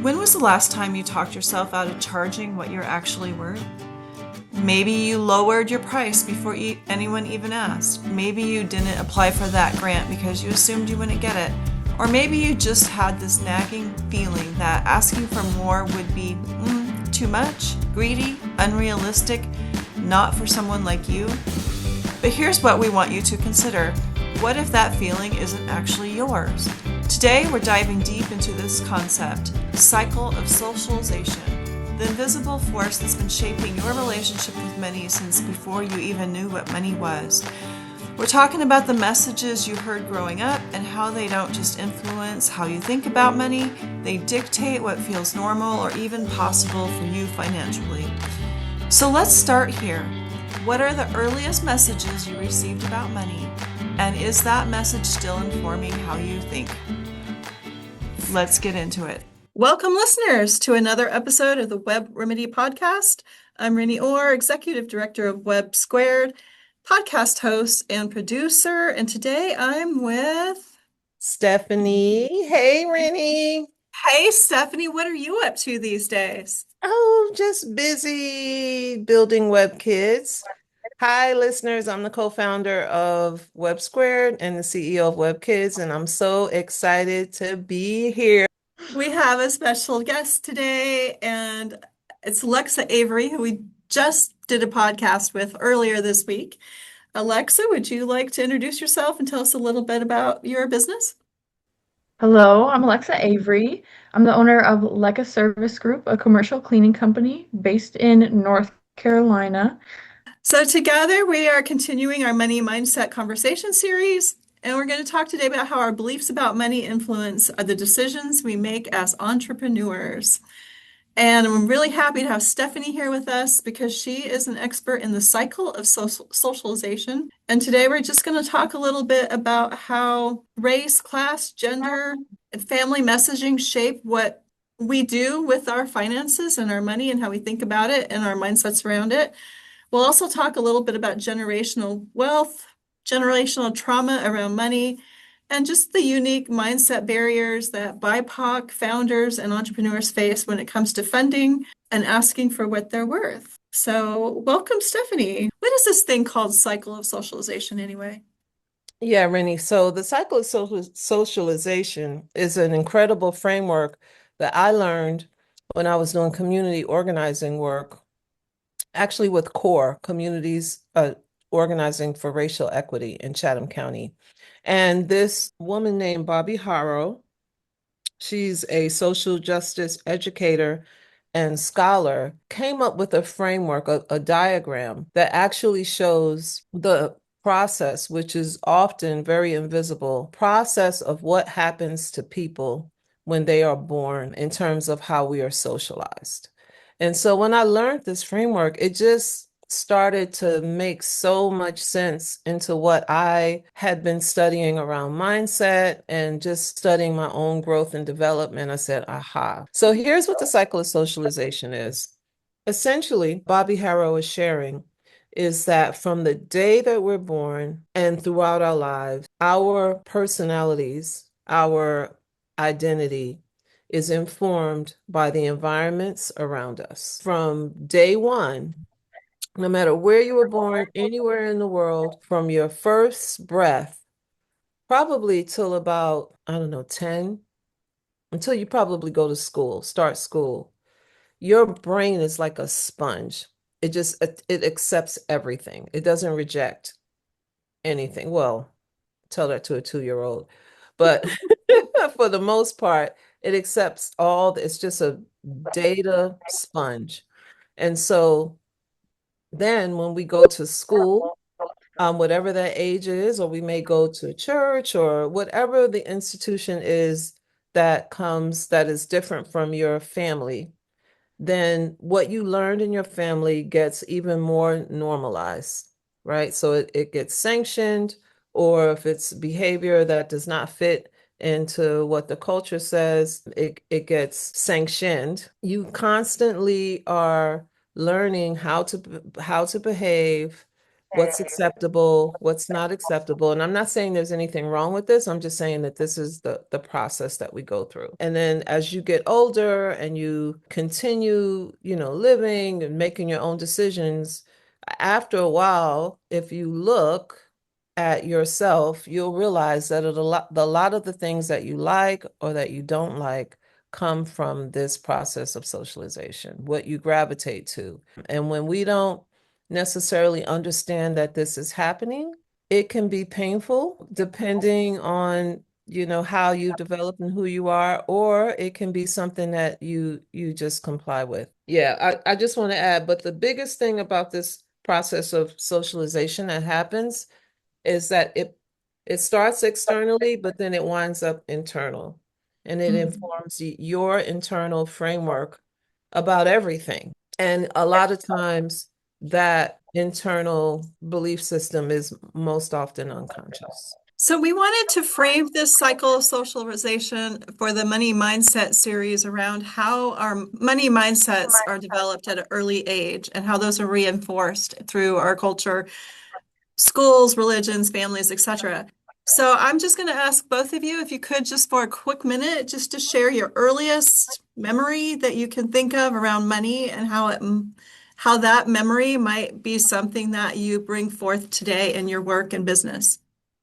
When was the last time you talked yourself out of charging what you're actually worth? Maybe you lowered your price before anyone even asked. Maybe you didn't apply for that grant because you assumed you wouldn't get it. Or maybe you just had this nagging feeling that asking for more would be too much, greedy, unrealistic, not for someone like you. But here's what we want you to consider. What if that feeling isn't actually yours? Today, we're diving deep into this concept, Cycle of Socialization, the invisible force that's been shaping your relationship with money since before you even knew what money was. We're talking about the messages you heard growing up and how they don't just influence how you think about money, they dictate what feels normal or even possible for you financially. So let's start here. What are the earliest messages you received about money? And is that message still informing how you think? Let's get into it. Welcome, listeners, to another episode of the Web Remedy Podcast. I'm Rennie Orr, Executive Director of Web Squared, podcast host and producer. And today I'm with Stephanie. Hey, Rennie. Hey, Stephanie, what are you up to these days? Oh, just busy building Web Kids. Hi, listeners. I'm the co-founder of Web Squared and the CEO of Web Kids, and I'm so excited to be here. We have a special guest today, and it's Alexa Avery, who we just did a podcast with earlier this week. Alexa, would you like to introduce yourself and tell us a little bit about your business? Hello, I'm Alexa Avery. I'm the owner of Leica Service Group, a commercial cleaning company based in North Carolina. So, together we are continuing our money mindset conversation series, and we're going to talk today about how our beliefs about money influence the decisions we make as entrepreneurs. And I'm really happy to have Stephanie here with us because she is an expert in the cycle of socialization. And today we're just going to talk a little bit about how race, class, gender, and family messaging shape what we do with our finances and our money and how we think about it and our mindsets around it. We'll also talk a little bit about generational wealth, generational trauma around money, and just the unique mindset barriers that BIPOC founders and entrepreneurs face when it comes to funding and asking for what they're worth. So, welcome, Stephanie. What is this thing called Cycle of Socialization anyway? Yeah, Rennie. So the cycle of socialization is an incredible framework that I learned when I was doing community organizing work, actually with CORE, Communities Organizing for Racial Equity in Chatham County. And this woman named Bobby Harrow, she's a social justice educator and scholar, came up with a framework, a diagram that actually shows the process, which is often very invisible, process of what happens to people when they are born in terms of how we are socialized. And so when I learned this framework, it just started to make so much sense into what I had been studying around mindset and just studying my own growth and development. I said, aha. So here's what the cycle of socialization is. Essentially, Bobby Harrow is sharing is that from the day that we're born and throughout our lives, our personalities, our identity is informed by the environments around us. From day one, no matter where you were born, anywhere in the world, from your first breath, probably till about, I don't know, 10, until you probably go to school, start school, your brain is like a sponge. It accepts everything. It doesn't reject anything. Well, tell that to a 2-year-old. But for the most part, it accepts it's just a data sponge. And so then when we go to school, whatever that age is, or we may go to church or whatever the institution is that is different from your family, then what you learned in your family gets even more normalized, right? So it gets sanctioned, or if it's behavior that does not fit into what the culture says, it gets sanctioned. You constantly are learning how to behave what's acceptable, what's not acceptable. And I'm not saying there's anything wrong with this. I'm just saying that this is the process that we go through. And then as you get older and you continue, living and making your own decisions, after a while, if you look at yourself, you'll realize that a lot of the things that you like or that you don't like come from this process of socialization, what you gravitate to. And when we don't necessarily understand that this is happening, it can be painful depending on, how you develop and who you are, or it can be something that you just comply with. Yeah, I just want to add, but the biggest thing about this process of socialization that happens is that it starts externally, but then it winds up internal. And it informs your internal framework about everything. And a lot of times that internal belief system is most often unconscious. So we wanted to frame this cycle of socialization for the money mindset series around how our money mindsets are developed at an early age and how those are reinforced through our culture, schools, religions, families, etc. So I'm just going to ask both of you if you could just for a quick minute just to share your earliest memory that you can think of around money and how that memory might be something that you bring forth today in your work and business.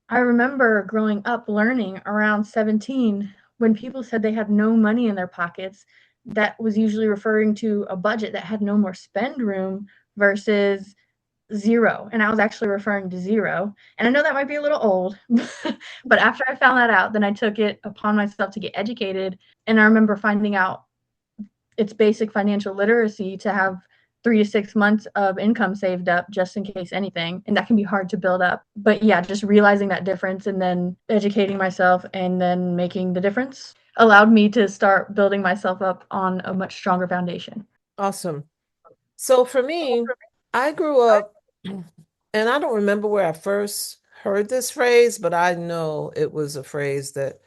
I remember growing up learning around 17 when people said they had no money in their pockets, that was usually referring to a budget that had no more spend room versus zero. And I was actually referring to zero. And I know that might be a little old, but after I found that out, then I took it upon myself to get educated. And I remember finding out it's basic financial literacy to have 3 to 6 months of income saved up just in case anything. And that can be hard to build up. But yeah, just realizing that difference and then educating myself and then making the difference allowed me to start building myself up on a much stronger foundation. Awesome. So for me, I grew up, and I don't remember where I first heard this phrase, but I know it was a phrase that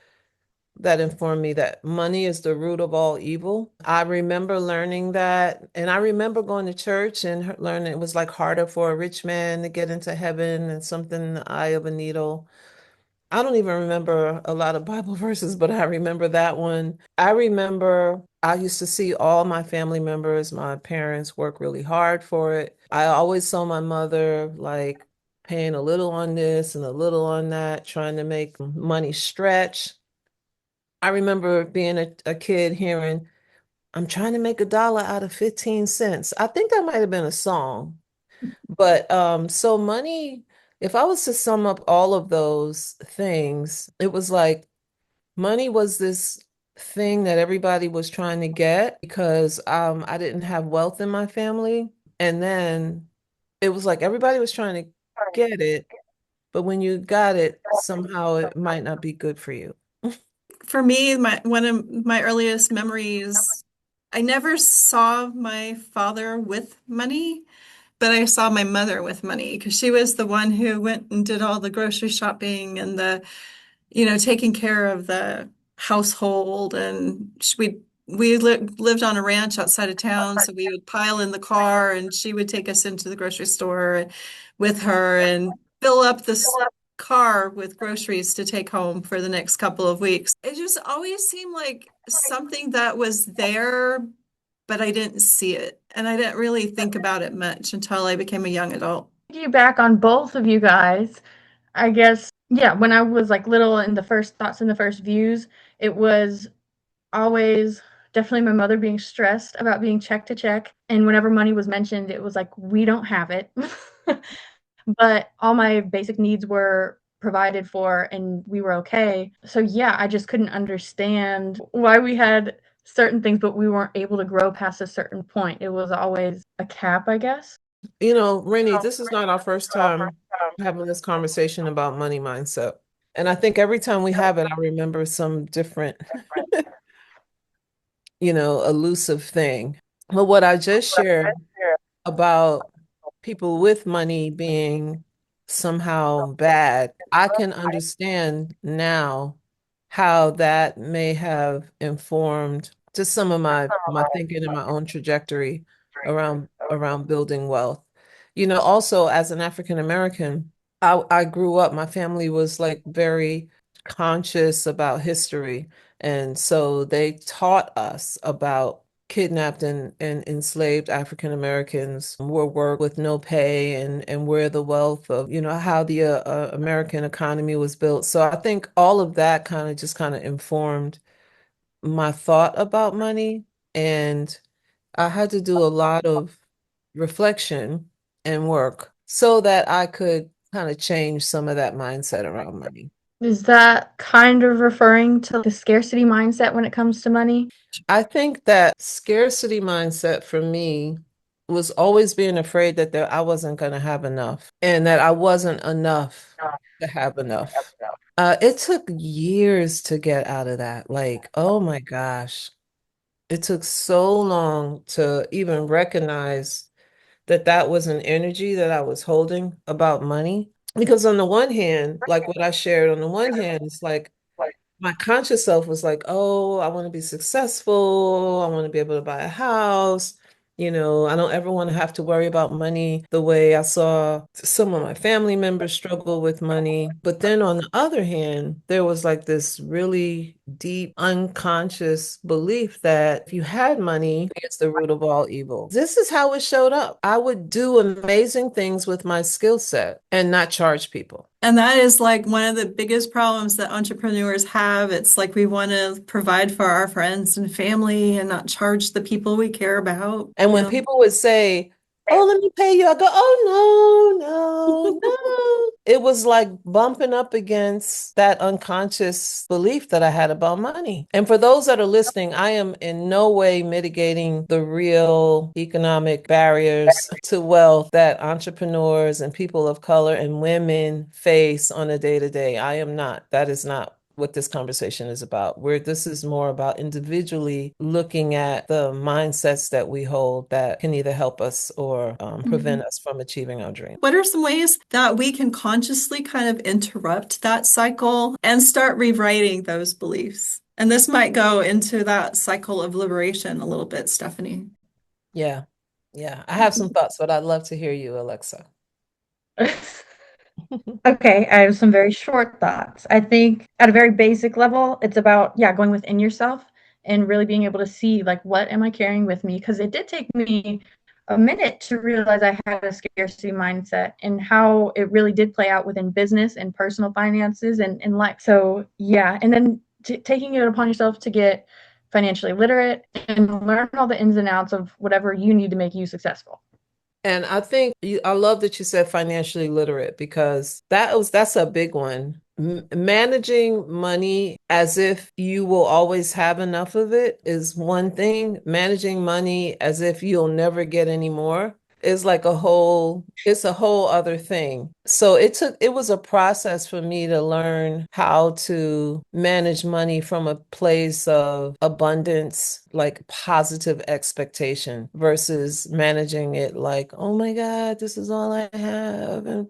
informed me that money is the root of all evil. I remember learning that, and I remember going to church and learning it was like harder for a rich man to get into heaven and something in the eye of a needle. I don't even remember a lot of Bible verses, but I remember that one. I remember I used to see all my family members, my parents work really hard for it. I always saw my mother like paying a little on this and a little on that, trying to make money stretch. I remember being a kid hearing, I'm trying to make $1 out of 15 cents. I think that might have been a song. But so money, if I was to sum up all of those things, it was like money was this thing that everybody was trying to get because I didn't have wealth in my family. And then it was like everybody was trying to get it, but when you got it, somehow it might not be good for you. For me, one of my earliest memories, I never saw my father with money, but I saw my mother with money because she was the one who went and did all the grocery shopping and taking care of the household. And we lived on a ranch outside of town, so we would pile in the car, and she would take us into the grocery store with her and fill up this car with groceries to take home for the next couple of weeks. It just always seemed like something that was there, but I didn't see it. And I didn't really think about it much until I became a young adult. You back on both of you guys, I guess, yeah, when I was like little and the first thoughts and the first views, it was always definitely my mother being stressed about being check to check. And whenever money was mentioned, it was like, we don't have it. But all my basic needs were provided for and we were okay. So yeah, I just couldn't understand why we had certain things, but we weren't able to grow past a certain point. It was always a cap, I guess. Rennie, this is not our first time having this conversation about money mindset. And I think every time we have it, I remember some different, elusive thing. But what I just shared about people with money being somehow bad, I can understand now how that may have informed just some of my thinking and my own trajectory around building wealth. Also as an African American, I grew up, my family was like very conscious about history. And so they taught us about kidnapped and enslaved African Americans were worked with no pay and where the wealth of, how the American economy was built. So I think all of that kind of informed my thought about money. And I had to do a lot of reflection and work so that I could kind of change some of that mindset around money. Is that kind of referring to the scarcity mindset when it comes to money? I think that scarcity mindset for me was always being afraid that I wasn't going to have enough and that I wasn't enough to have enough. It took years to get out of that. Like, oh my gosh, it took so long to even recognize that that was an energy that I was holding about money. Because on the one hand, like what I shared, on the one hand, it's like my conscious self was like, oh, I want to be successful. I want to be able to buy a house. I don't ever want to have to worry about money the way I saw some of my family members struggle with money. But then on the other hand, there was like this really deep unconscious belief that if you had money, it's the root of all evil. This is how it showed up. I would do amazing things with my skill set and not charge people. And that is like one of the biggest problems that entrepreneurs have. It's like we want to provide for our friends and family and not charge the people we care about. And when people would say, oh, let me pay you, I go, oh, no, no, no. It was like bumping up against that unconscious belief that I had about money. And for those that are listening, I am in no way mitigating the real economic barriers to wealth that entrepreneurs and people of color and women face on a day-to-day. I am not. That is not what this conversation is about. Where this is more about individually looking at the mindsets that we hold that can either help us or prevent us from achieving our dream. What are some ways that we can consciously kind of interrupt that cycle and start rewriting those beliefs? And this might go into that cycle of liberation a little bit, Stephanie. Yeah. Yeah. I have some thoughts, but I'd love to hear you, Alexa. Okay, I have some very short thoughts. I think at a very basic level, it's about, yeah, going within yourself and really being able to see, like, what am I carrying with me? Because it did take me a minute to realize I had a scarcity mindset and how it really did play out within business and personal finances and life. So, yeah, and then taking it upon yourself to get financially literate and learn all the ins and outs of whatever you need to make you successful. And I think I love that you said financially literate because that's a big one. Managing money as if you will always have enough of it is one thing. Managing money as if you'll never get any more is like it's a whole other thing. So it was a process for me to learn how to manage money from a place of abundance, like positive expectation versus managing it like, oh my God, this is all I have. And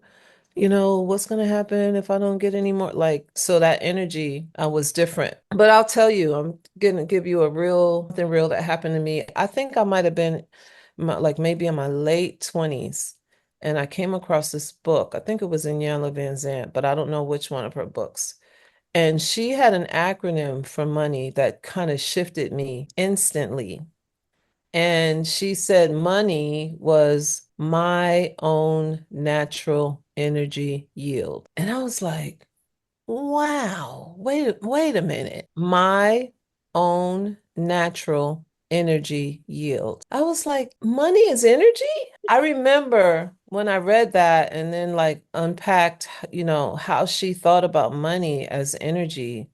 what's going to happen if I don't get any more? Like, so that energy was different. But I'll tell you, I'm going to give you something real that happened to me. I think I might have been like maybe in my late 20s. And I came across this book. I think it was in Iyanla Vanzant, but I don't know which one of her books. And she had an acronym for money that kind of shifted me instantly. And she said money was my own natural energy yield. And I was like, wow, wait a minute. My own natural energy yield. I was like, money is energy? I remember when I read that and then like unpacked, how she thought about money as energy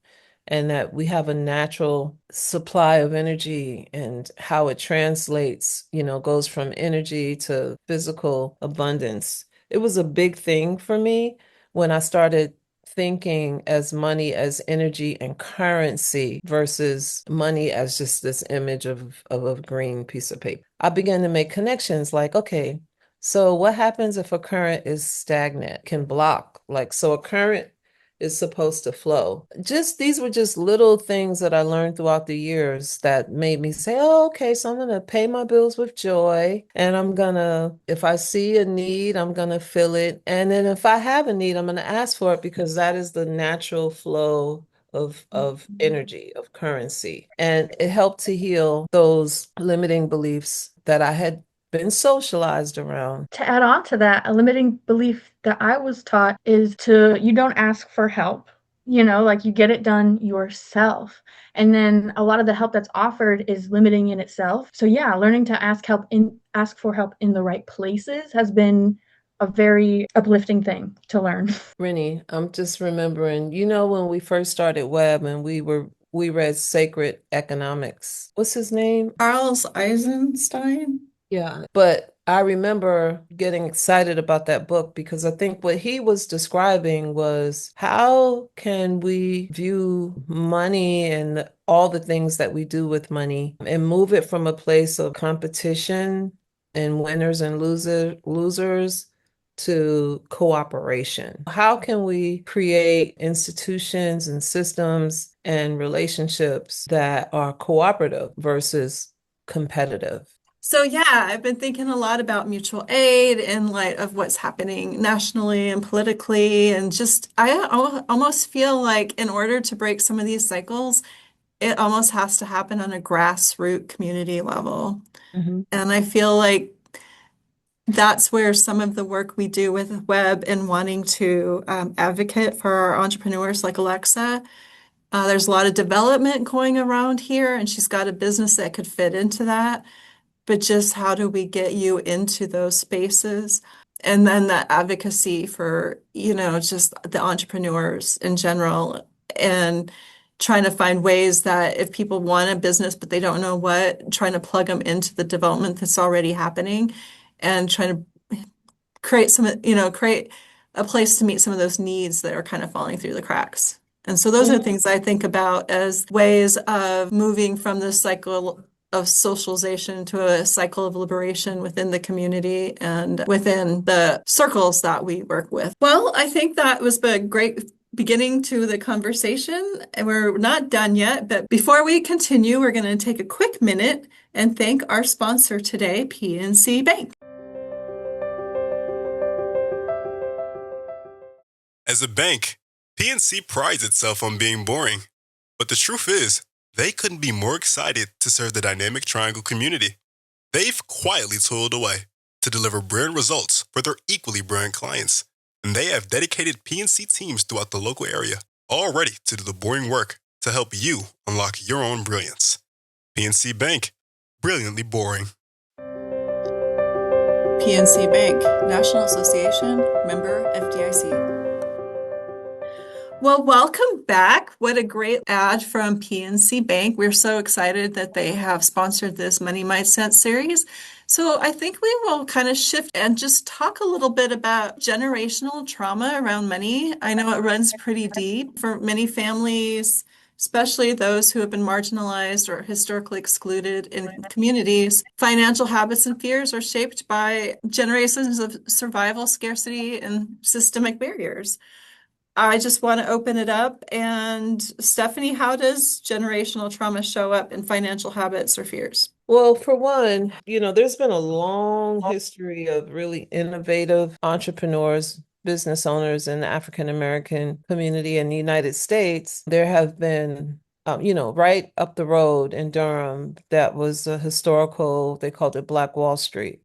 and that we have a natural supply of energy and how it translates, goes from energy to physical abundance. It was a big thing for me when I started thinking as money as energy and currency versus money as just this image of a green piece of paper. I began to make connections like, okay, so what happens if a current is stagnant, can block? Like, so a current is supposed to flow. Just these were just little things that I learned throughout the years that made me say, oh, okay, so I'm gonna pay my bills with joy, and I'm gonna, if I see a need, I'm gonna fill it. And then if I have a need, I'm gonna ask for it because that is the natural flow of energy, of currency. And it helped to heal those limiting beliefs that I had been socialized around. To add on to that, a limiting belief that I was taught is to you don't ask for help. Like you get it done yourself. And then a lot of the help that's offered is limiting in itself. So yeah, learning to ask for help in the right places has been a very uplifting thing to learn. Rennie, I'm just remembering, when we first started Web and we read Sacred Economics. What's his name? Charles Eisenstein. Yeah. But I remember getting excited about that book because I think what he was describing was how can we view money and all the things that we do with money and move it from a place of competition and winners and losers to cooperation. How can we create institutions and systems and relationships that are cooperative versus competitive? So yeah, I've been thinking a lot about mutual aid in light of what's happening nationally and politically, and just almost feel like in order to break some of these cycles, it almost has to happen on a grassroots community level. Mhm. And I feel like that's where some of the work we do with Web and wanting to advocate for our entrepreneurs like Alexa. There's a lot of development going around here, and she's got a business that could fit into that. But just how do we get you into those spaces? And then that advocacy for, just the entrepreneurs in general, and trying to find ways that if people want a business but they don't know what, trying to plug them into the development that's already happening and trying to create a place to meet some of those needs that are kind of falling through the cracks. And so those are the things I think about as ways of moving from this cycle of socialization to a cycle of liberation within the community and within the circles that we work with. Well, I think that was a great beginning to the conversation. And we're not done yet, but before we continue, we're going to take a quick minute and thank our sponsor today, PNC Bank. As a bank, PNC prides itself on being boring. But the truth is, they couldn't be more excited to serve the dynamic Triangle community. They've quietly toiled away to deliver brilliant results for their equally brilliant clients. And they have dedicated PNC teams throughout the local area, all ready to do the boring work to help you unlock your own brilliance. PNC Bank, brilliantly boring. PNC Bank, National Association, member FDIC. Well, welcome back. What a great ad from PNC Bank. We're so excited that they have sponsored this Money Mindset series. So I think we will kind of shift and just talk a little bit about generational trauma around money. I know it runs pretty deep for many families, especially those who have been marginalized or historically excluded in communities. Financial habits and fears are shaped by generations of survival, scarcity, and systemic barriers. I just want to open it up. And Stephanie, how does generational trauma show up in financial habits or fears? Well, for one, there's been a long history of really innovative entrepreneurs, business owners in the African American community in the United States. There have been, right up the road in Durham, that was a historical, they called it Black Wall Street.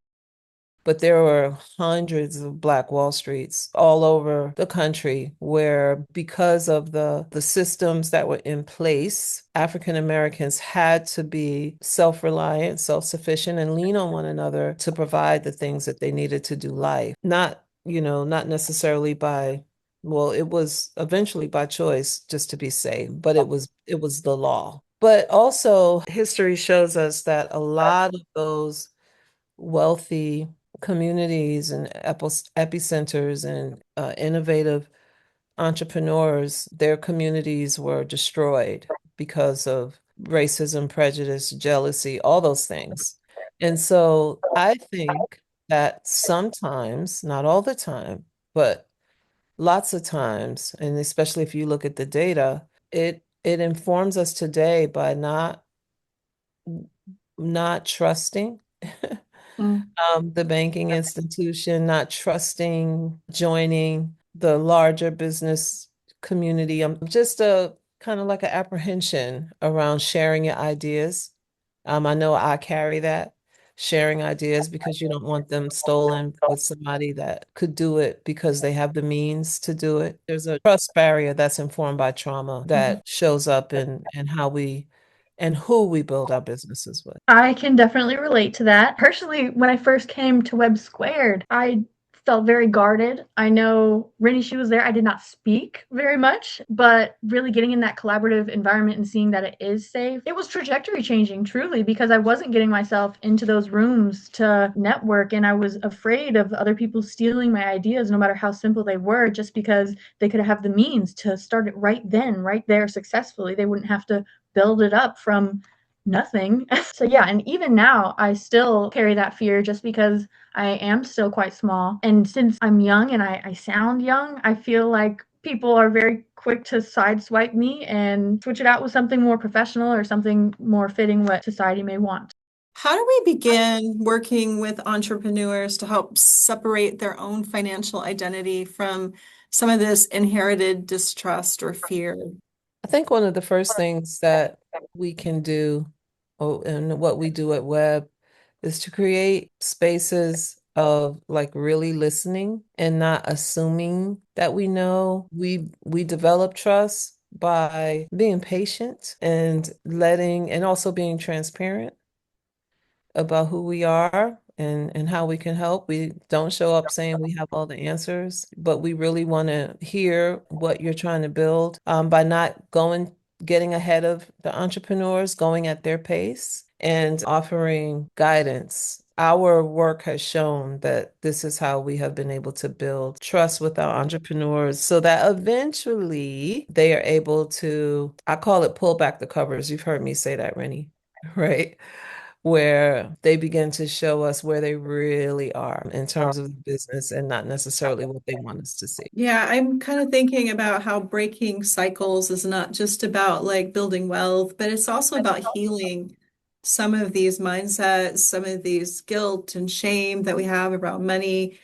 But there were hundreds of Black Wall Streets all over the country where, because of the systems that were in place, African Americans had to be self-reliant, self-sufficient, and lean on one another to provide the things that they needed to do life. Not necessarily well, it was eventually by choice just to be safe, but it was the law. But also, history shows us that a lot of those wealthy communities and epicenters and innovative entrepreneurs, their communities were destroyed because of racism, prejudice, jealousy, all those things. And so I think that sometimes, not all the time, but lots of times, and especially if you look at the data, it informs us today by not trusting Mm. the banking institution, not trusting joining the larger business community. Just a kind of like an apprehension around sharing your ideas. I know I carry that, sharing ideas because you don't want them stolen with somebody that could do it because they have the means to do it. There's a trust barrier that's informed by trauma that shows up in how we and who we build our businesses with. I can definitely relate to that. Personally, when I first came to Web Squared, I felt very guarded. I know Rennie, she was there. I did not speak very much, but really getting in that collaborative environment and seeing that it is safe, it was trajectory changing, truly, because I wasn't getting myself into those rooms to network, and I was afraid of other people stealing my ideas, no matter how simple they were, just because they could have the means to start it right then, right there successfully. They wouldn't have to build it up from nothing. So yeah, and even now I still carry that fear just because I am still quite small. And since I'm young and I sound young, I feel like people are very quick to sideswipe me and switch it out with something more professional or something more fitting what society may want. How do we begin working with entrepreneurs to help separate their own financial identity from some of this inherited distrust or fear? I think one of the first things that we can do, and what we do at Web, is to create spaces of like really listening and not assuming that we know. We develop trust by being patient and and also being transparent about who we are and how we can help. We don't show up saying we have all the answers, but we really want to hear what you're trying to build, by not getting ahead of the entrepreneurs, going at their pace and offering guidance. Our work has shown that this is how we have been able to build trust with our entrepreneurs so that eventually they are able to, I call it pull back the covers. You've heard me say that, Rennie, right? Where they begin to show us where they really are in terms of the business and not necessarily what they want us to see. Yeah, I'm kind of thinking about how breaking cycles is not just about like building wealth, but it's also about healing some of these mindsets, some of these guilt and shame that we have around money.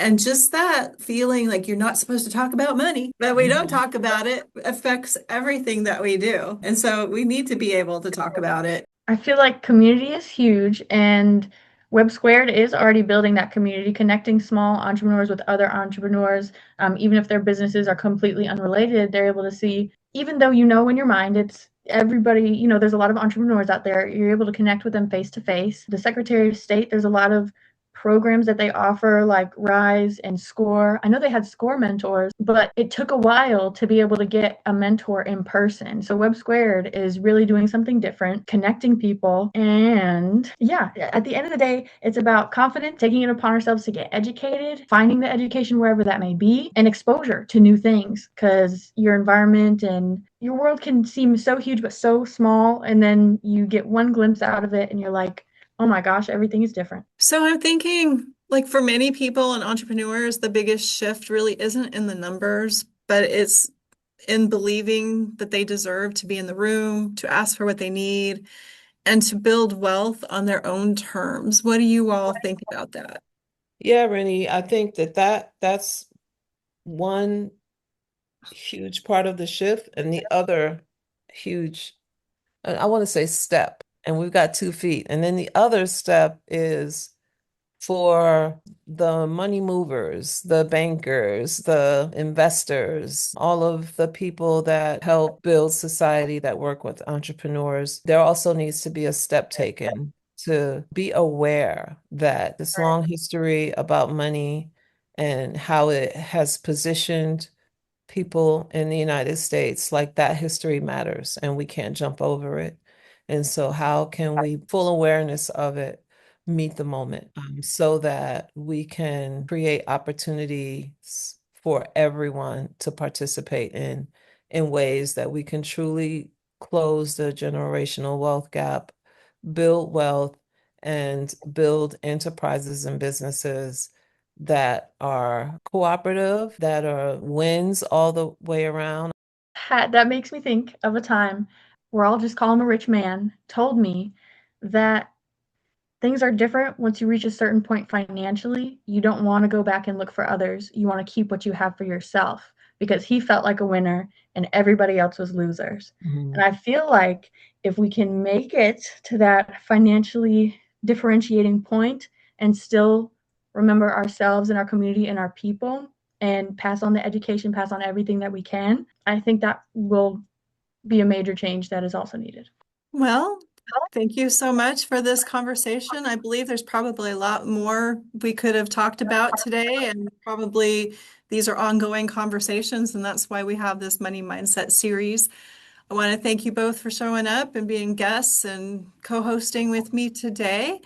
And just that feeling like you're not supposed to talk about money, but we don't talk about it affects everything that we do. And so we need to be able to talk about it. I feel like community is huge, and Web Squared is already building that community, connecting small entrepreneurs with other entrepreneurs. Even if their businesses are completely unrelated, they're able to see, even though you know in your mind it's everybody, there's a lot of entrepreneurs out there, you're able to connect with them face to face. The Secretary of State, there's a lot of programs that they offer like Rise and Score. I know they had Score mentors, but it took a while to be able to get a mentor in person. So Web Squared is really doing something different, connecting people. And yeah, at the end of the day, it's about confidence, taking it upon ourselves to get educated, finding the education wherever that may be, and exposure to new things, because your environment and your world can seem so huge but so small, and then you get one glimpse out of it and you're like, oh my gosh, everything is different. So I'm thinking, like for many people and entrepreneurs, the biggest shift really isn't in the numbers, but it's in believing that they deserve to be in the room, to ask for what they need, and to build wealth on their own terms. What do you all think about that? Yeah, Rennie, I think that's one huge part of the shift, and the other huge, I want to say step, and we've got 2 feet. And then the other step is for the money movers, the bankers, the investors, all of the people that help build society that work with entrepreneurs. There also needs to be a step taken to be aware that this long history about money and how it has positioned people in the United States, like that history matters and we can't jump over it. And so, how can we, full awareness of it, meet the moment, so that we can create opportunities for everyone to participate in ways that we can truly close the generational wealth gap, build wealth, and build enterprises and businesses that are cooperative, that are wins all the way around. That makes me think of a time where I'll just call him a rich man told me that things are different once you reach a certain point financially. You don't want to go back and look for others. You want to keep what you have for yourself because he felt like a winner and everybody else was losers. And I feel like if we can make it to that financially differentiating point and still remember ourselves and our community and our people and pass on the education, pass on everything that we can, I think that will be a major change that is also needed. Well, thank you so much for this conversation. I believe there's probably a lot more we could have talked about today, and probably these are ongoing conversations, and that's why we have this Money Mindset series. I want to thank you both for showing up and being guests and co-hosting with me today.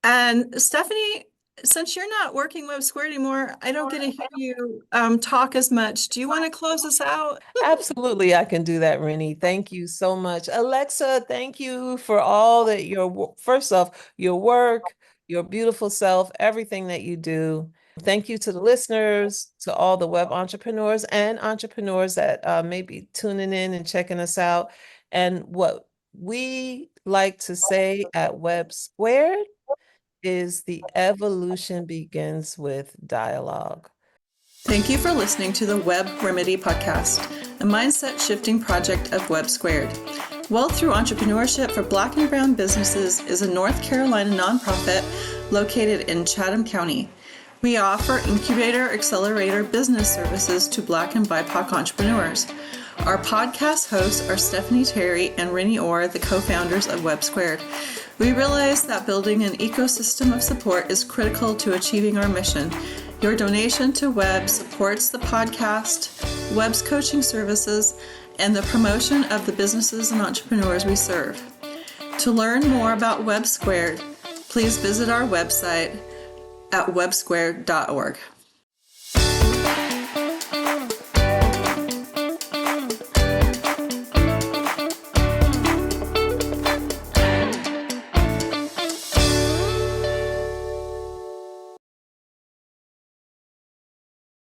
And Stephanie, since you're not working Web Square anymore, I don't get to hear you talk as much. Do you want to close us out? Absolutely, I can do that, Rennie. Thank you so much. Alexa, thank you for all that first off, your work, your beautiful self, everything that you do. Thank you to the listeners, to all the web entrepreneurs and entrepreneurs that may be tuning in and checking us out. And what we like to say at Web Squared is the evolution begins with dialogue. Thank you for listening to the Web Remedy Podcast, a mindset shifting project of Web Squared. Wealth Through Entrepreneurship for Black and Brown Businesses is a North Carolina nonprofit located in Chatham County. We offer incubator accelerator business services to Black and BIPOC entrepreneurs. Our podcast hosts are Stephanie Terry and Rennie Orr, the co-founders of Web Squared. We realize that building an ecosystem of support is critical to achieving our mission. Your donation to Web supports the podcast, Web's coaching services, and the promotion of the businesses and entrepreneurs we serve. To learn more about Web Squared, please visit our website at websquared.org.